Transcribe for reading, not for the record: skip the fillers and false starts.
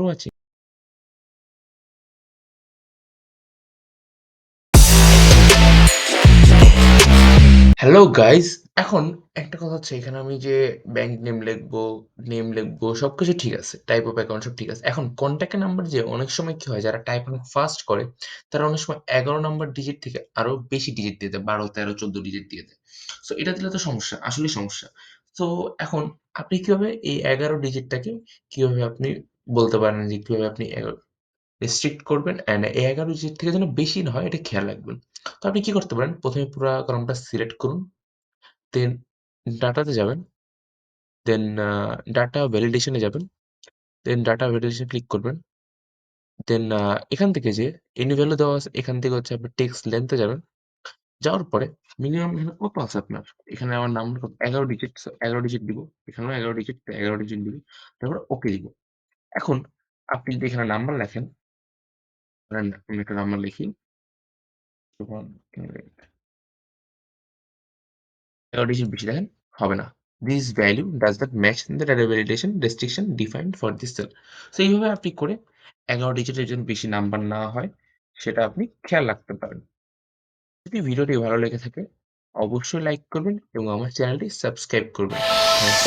Watching. Hello guys! এখন একটা কথা হচ্ছে এখানে আমি যে ব্যাংক নেম লিখবো সবকিছু ঠিক আছে। টাইপ অফ অ্যাকাউন্ট সব ঠিক আছে। এখন কনট্যাক্ট নাম্বার যে অনেক সময় কি হয় যারা টাইপ অনেক ফাস্ট করে তারা অনেক সময় ১১ নাম্বার ডিজিট থেকে আরো বেশি ডিজিট দিয়ে দেয়। ১২, ১৩, ১৪ ডিজিট দিয়ে দেয়। সো এটা দিলে তো সমস্যা, আসলেই সমস্যা। তো এখন আপনি কিভাবে এই ১১ ডিজিটটাকে কিভাবে আপনি বলতে পারেন যে কিভাবে আপনি রেস্ট্রিক্ট করবেন অ্যান্ড এই ১১ ডিজিট থেকে যেন বেশি না হয় এটা খেয়াল রাখবেন। তো আপনি কি করতে পারেন? ১ম এ পুরা কলামটা সিলেক্ট করুন। দেন ডাটাতে যাবেন। দেন ডাটা ভ্যালিডেশন এ যাবেন। দেন ডাটা ভ্যালিডেশন ক্লিক করবেন। দেন এখান থেকে যে এনি ভ্যালু দেওয়া আছে এখান থেকে হচ্ছে আপনি টেক্সট লেংথ এ যাবেন। যাওয়ার পরে মিনিমাম এখানে কত আছে আপনার? এখানে আমার নাম্বার কত? ১১ ডিজিট। সো ১১ ডিজিট দিব। এখানেও ১১ ডিজিট, ১১ ডিজিট দিব। তারপরে ওকে দিব। এখন আপনি যদি এখানে নাম্বার লেখেন, ধরেন আমি একটা নাম্বার লিখি। ১১ ডিজিট বেশি দেখেন, হবে না। This value does not match the data validation restriction defined for this cell. So এইভাবে আপনি করে ১১ ডিজিটের যেন বেশি নাম্বার না হয় সেটা আপনি খেয়াল রাখতে পারেন। যদি ভিডিওটি ভালো লেগে থাকে অবশ্যই লাইক করবেন এবং আমার চ্যানেলটি সাবস্ক্রাইব করবেন। থ্যাংকস